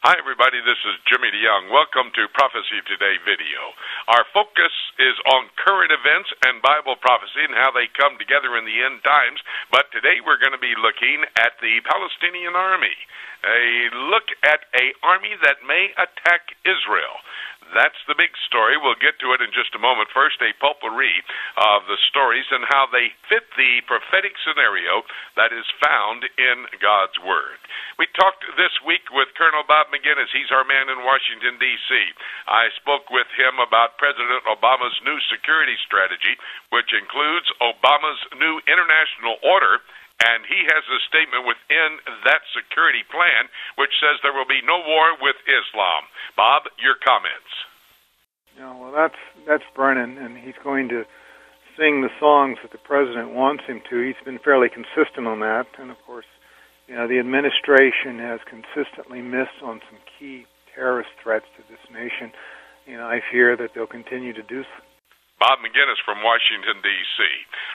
Hi, everybody. This is Jimmy DeYoung. Welcome to Prophecy Today video. Our focus is on current events and Bible prophecy and how they come together in the end times. But today we're going to be looking at the Palestinian army. A look at an army that may attack Israel. That's the big story. We'll get to it in just a moment. First, a potpourri of the stories and how they fit the prophetic scenario that is found in God's Word. We talked this week with Colonel Bob McGinnis. He's our man in Washington, D.C. I spoke with him about President Obama's new security strategy, which includes Obama's new international order. And he has a statement within that security plan which says there will be no war with Islam. Bob, your comments. Yeah, well, that's Brennan, and he's going to sing the songs that the president wants him to. He's been fairly consistent on that. And, of course, the administration has consistently missed on some key terrorist threats to this nation. I fear that they'll continue to do so. Bob McGinnis from Washington, D.C.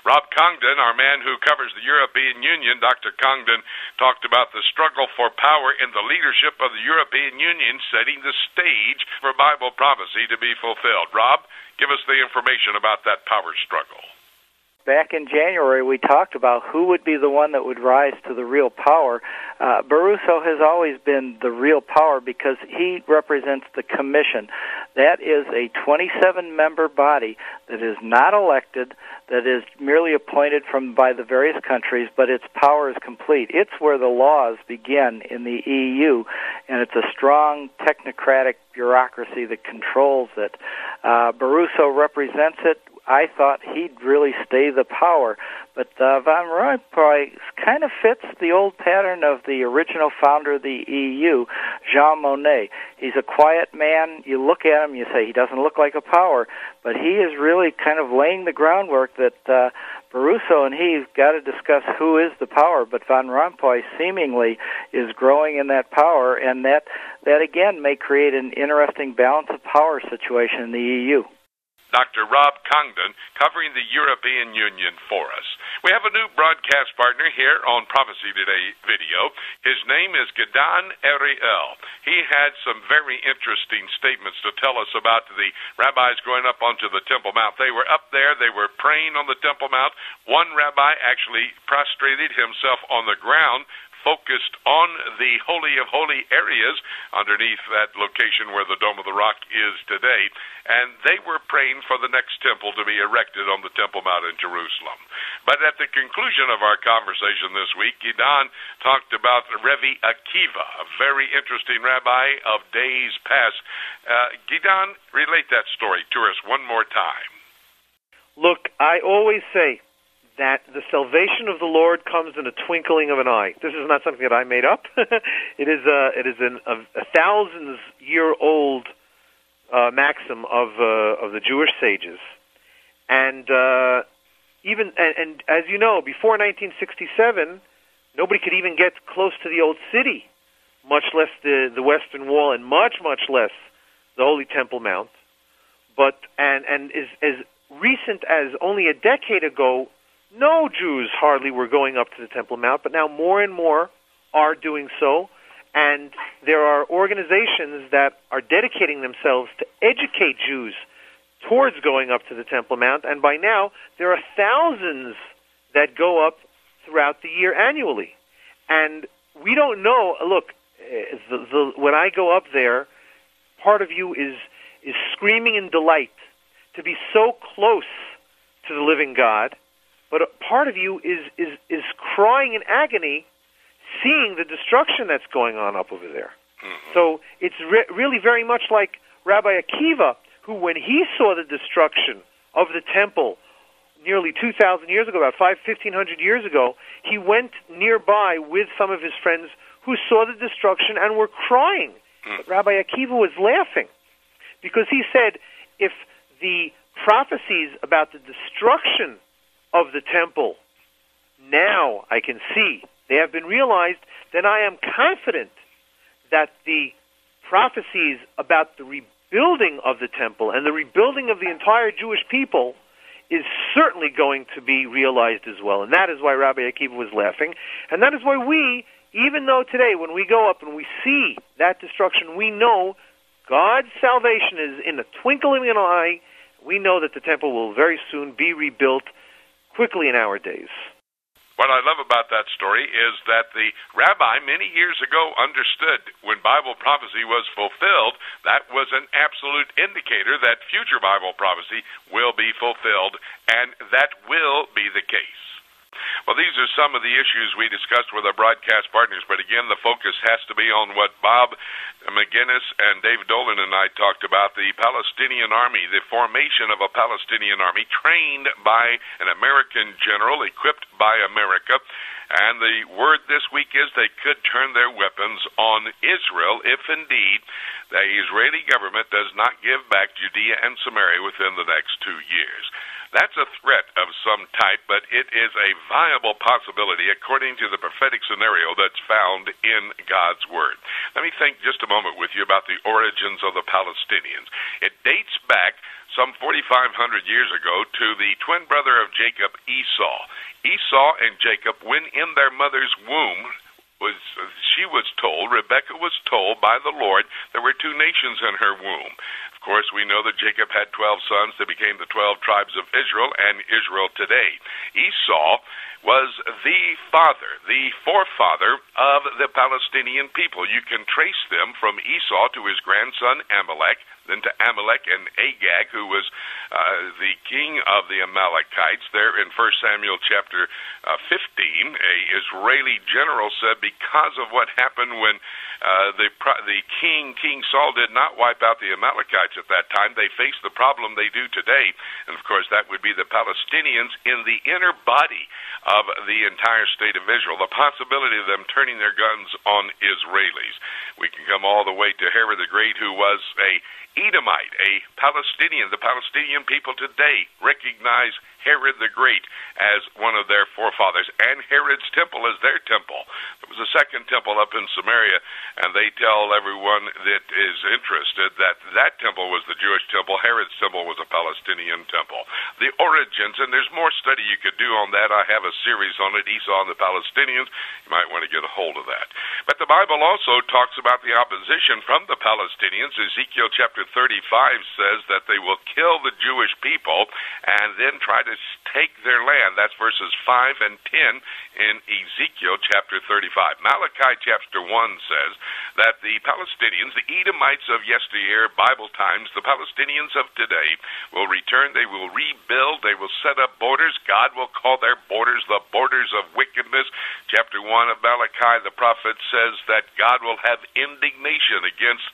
Rob Congdon, our man who covers the European Union, Dr. Congdon, talked about the struggle for power in the leadership of the European Union, setting the stage for Bible prophecy to be fulfilled. Rob, give us the information about that power struggle. Back in January, we talked about who would be the one that would rise to the real power. Barroso has always been the real power because he represents the Commission. That is a 27-member body that is not elected, that is merely appointed by the various countries, but its power is complete. It's where the laws begin in the EU, and it's a strong technocratic bureaucracy that controls it. Barroso represents it. I thought he'd really stay the power, but Van Rompuy kind of fits the old pattern of the original founder of the EU, Jean Monnet. He's a quiet man. You look at him, you say he doesn't look like a power, but he is really kind of laying the groundwork that Barroso and he've got to discuss who is the power, but Van Rompuy seemingly is growing in that power, and that again may create an interesting balance of power situation in the EU. Dr. Rob Congdon covering the European Union for us. We have a new broadcast partner here on Prophecy Today video. His name is Gideon Ariel. He had some very interesting statements to tell us about the rabbis going up onto the Temple Mount. They were up there. They were praying on the Temple Mount. One rabbi actually prostrated himself on the ground, focused on the Holy of Holy areas underneath that location where the Dome of the Rock is today. And they were praying for the next temple to be erected on the Temple Mount in Jerusalem. But at the conclusion of our conversation this week, Gideon talked about Rebbe Akiva, a very interesting rabbi of days past. Gideon, relate that story to us one more time. Look, I always say that the salvation of the Lord comes in a twinkling of an eye. This is not something that I made up. It is a thousands-year-old maxim of the Jewish sages, and even as you know, before 1967, nobody could even get close to the old city, much less the Western Wall, and much less the Holy Temple Mount. But and as recent as only a decade ago, no Jews hardly were going up to the Temple Mount, but now more and more are doing so, and there are organizations that are dedicating themselves to educate Jews towards going up to the Temple Mount, and by now there are thousands that go up throughout the year annually. And we don't know, look, when I go up there, part of you is screaming in delight to be so close to the living God, but a part of you is crying in agony, seeing the destruction that's going on up over there. Mm-hmm. So it's really very much like Rabbi Akiva, who, when he saw the destruction of the temple nearly 2,000 years ago, about 1,500 years ago, he went nearby with some of his friends who saw the destruction and were crying. But Rabbi Akiva was laughing because he said, if the prophecies about the destruction of the temple now I can see they have been realized, then I am confident that the prophecies about the rebuilding of the temple and the rebuilding of the entire Jewish people is certainly going to be realized as well. And that is why Rabbi Akiva was laughing, and that is why we even though today when we go up and we see that destruction, we know God's salvation is in the twinkling of an eye. We know that the temple will very soon be rebuilt quickly in our days. What I love about that story is that the rabbi many years ago understood when Bible prophecy was fulfilled, that was an absolute indicator that future Bible prophecy will be fulfilled, and that will be the case. Well, these are some of the issues we discussed with our broadcast partners, but again, the focus has to be on what Bob McGinnis and David Dolan and I talked about, the Palestinian army, the formation of a Palestinian army trained by an American general, equipped by America, and the word this week is they could turn their weapons on Israel if indeed the Israeli government does not give back Judea and Samaria within the next 2 years. That's a threat of some type, but it is a viable possibility according to the prophetic scenario that's found in God's Word. Let me think just a moment with you about the origins of the Palestinians. It dates back some 4,500 years ago to the twin brother of Jacob, Esau. Esau and Jacob, when in their mother's womb, Rebekah was told by the Lord there were two nations in her womb. Of course, we know that Jacob had 12 sons that became the 12 tribes of Israel and Israel today. Esau was the forefather of the Palestinian people. You can trace them from Esau to his grandson Amalek, then to Amalek and Agag, who was the king of the Amalekites. There in 1 Samuel chapter 15, a Israeli general said because of what happened when King Saul did not wipe out the Amalekites at that time, they faced the problem they do today. And of course, that would be the Palestinians in the inner body of the entire state of Israel, the possibility of them turning their guns on Israelis. We can come all the way to Herod the Great, who was a Edomite, a Palestinian. The Palestinian people today recognize Herod the Great as one of their forefathers, and Herod's temple is their temple. There was a second temple up in Samaria, and they tell everyone that is interested that that temple was the Jewish temple. Herod's temple was a Palestinian temple. The origins, and there's more study you could do on that. I have a series on it, Esau and the Palestinians. You might want to get a hold of that. But the Bible also talks about the opposition from the Palestinians. Ezekiel chapter 35 says that they will kill the Jewish people and then try to take their land. That's verses 5 and 10 in Ezekiel chapter 35. Malachi chapter 1 says that the Palestinians, the Edomites of yesteryear, Bible times, the Palestinians of today will return. They will rebuild. They will set up borders. God will call their borders the borders of wickedness. Chapter 1 of Malachi, the prophet says that God will have indignation against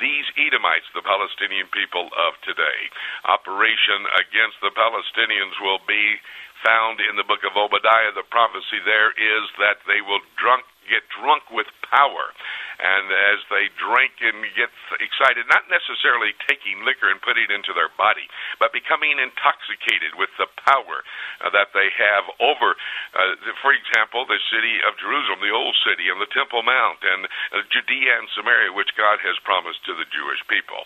these Edomites, the Palestinian people of today. Operation against the Palestinians will be found in the book of Obadiah. The prophecy there is that they will get drunk with power. And as they drink and get excited, not necessarily taking liquor and putting it into their body, but becoming intoxicated with the power that they have over, for example, the city of Jerusalem, the old city, and the Temple Mount, and Judea and Samaria, which God has promised to the Jewish people.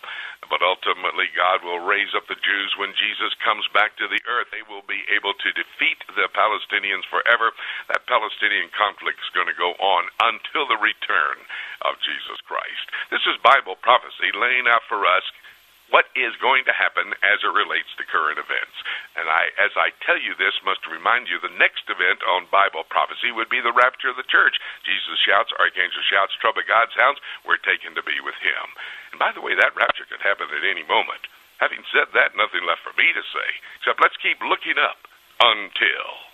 But ultimately, God will raise up the Jews when Jesus comes back to the earth. They will be able to defeat the Palestinians forever. That Palestinian conflict is going to go on until the return of Jesus Christ. This is Bible prophecy laying out for us what is going to happen as it relates to current events. And as I tell you this, must remind you the next event on Bible prophecy would be the rapture of the church. Jesus shouts, archangel shouts, trumpet God sounds, we're taken to be with him. And by the way, that rapture could happen at any moment. Having said that, nothing left for me to say, except let's keep looking up until